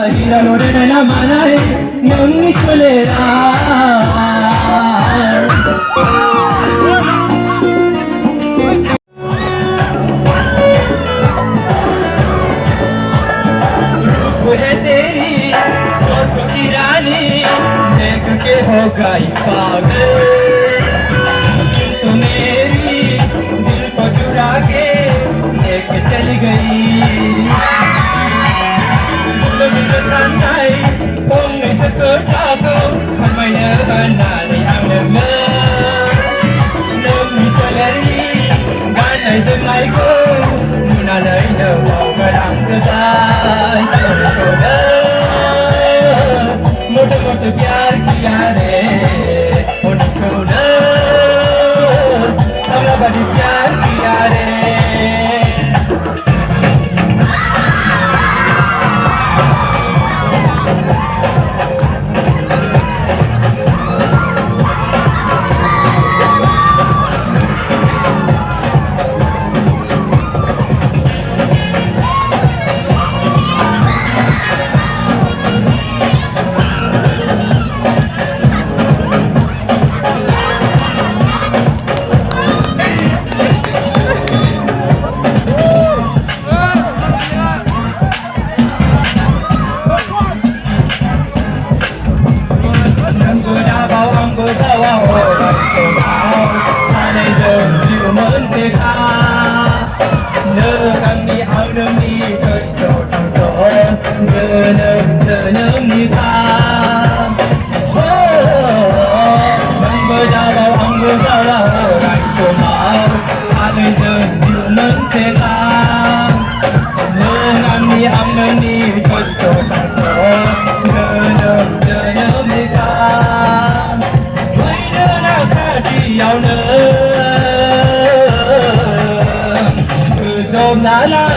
Hiralore na manai namni cholera रूप है तेरी स्वर्ग की रानी देख के हो गई पागल तू मेरी दिल को चुरा के लेके चली गई मोटे मोटे प्यार किया रे हमरा बड़ी प्यार किया रे la la